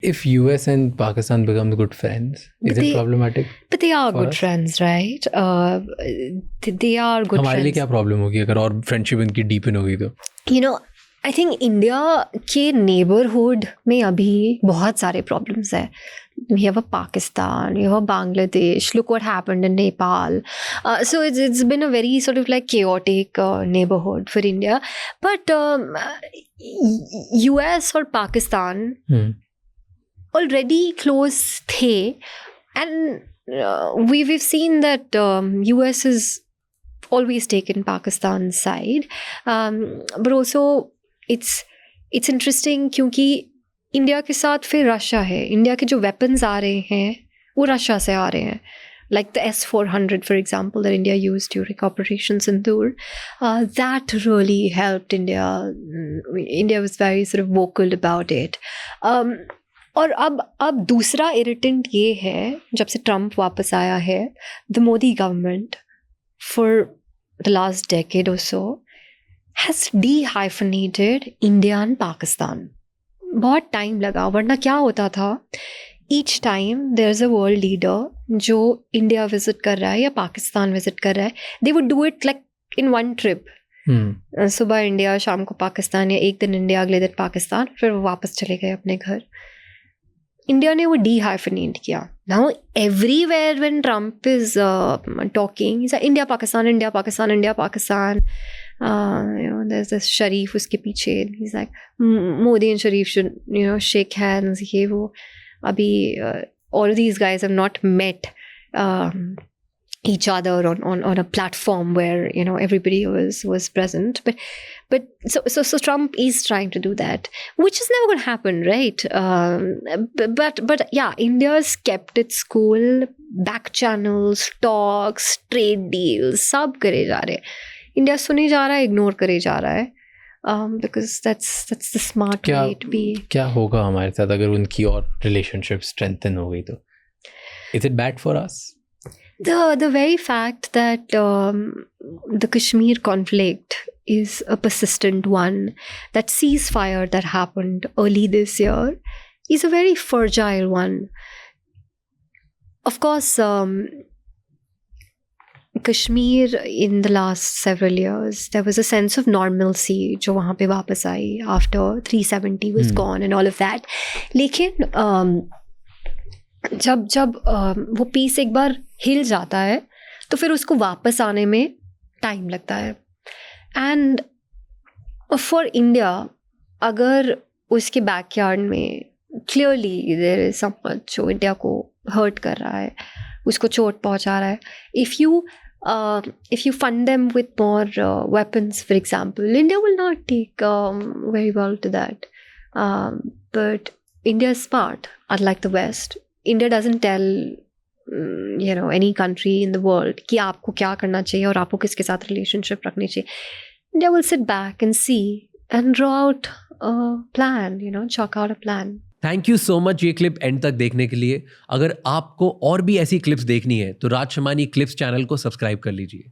If US and Pakistan become good friends, is it problematic? But they are for good us? friends, right? They are good हमारे लिए friends. क्या problem होगी अगर और friendship इनकी deepen हो गई तो? You know, I think India के neighborhood में अभी बहुत सारे problems हैं. We have a Pakistan, you have a Bangladesh. Look what happened in Nepal. So it's been a very sort of like chaotic neighborhood for India. But US और Pakistan already close थे, and we've seen that US has always taken Pakistan's side, but also it's interesting क्योंकि India के साथ फिर Russia है. India के जो weapons आ रहे हैं वो रशिया से आ रहे हैं, like the S-400 for example that India used during Operation Sindoor. That really helped India. India was very sort of vocal about it. और अब दूसरा इरिटेंट ये है, जब से ट्रम्प वापस आया है, the Modi government for the last decade और so has dehyphenated India and Pakistan. बहुत टाइम लगा, वरना क्या होता था, each time there is a world leader जो इंडिया विजिट कर रहा है या पाकिस्तान विजिट कर रहा है, they would do it like in one trip. सुबह इंडिया, शाम को पाकिस्तान, या एक दिन इंडिया अगले दिन पाकिस्तान, फिर वो वापस चले गए अपने घर. इंडिया ने वो डी-हाइफनेट किया. Now everywhere when Trump is talking, India Pakistan, India Pakistan, India Pakistan. There's this Sharif उसके पीछे, he's like Modi and Sharif should shake hands. ये वो अभी all of these guys have not met each other on a platform where everybody was present, but so Trump is trying to do that, which is never going to happen, right? But yeah, India's kept its cool. Back channels, talks, trade deals, सब करे जा रहे. India सुनी जा रहा है, ignore करे जा रहा है, because that's the smart way to be. क्या होगा हमारे साथ अगर उनकी और रिलेशनशिप स्ट्रेंथन हो गई तो? Is it bad for us? The very fact that the Kashmir conflict is a persistent one, that ceasefire that happened early this year is a very fragile one. Of course, Kashmir in the last several years, there was a sense of normalcy जो वहाँ पे वापस आई after 370 was gone and all of that. लेकिन जब वो piece एक बार हिल जाता है तो फिर उसको वापस आने में टाइम लगता है. एंड फॉर इंडिया, अगर उसके बैकयार्ड में क्लियरली देयर इज समवन जो इंडिया को हर्ट कर रहा है, उसको चोट पहुंचा रहा है, if you fund them with more weapons, for example, India will not take very well to that. But India is smart, unlike the West. India doesn't tell any country in the world कि आपको क्या करना चाहिए और आपको किसके साथ relationship रखनी चाहिए. India will sit back and see and draw out a plan, chalk out a plan. Thank you so much ये क्लिप एंड तक देखने के लिए. अगर आपको और भी ऐसी क्लिप्स देखनी है तो राज शमानी क्लिप्स चैनल को सब्सक्राइब कर लीजिए.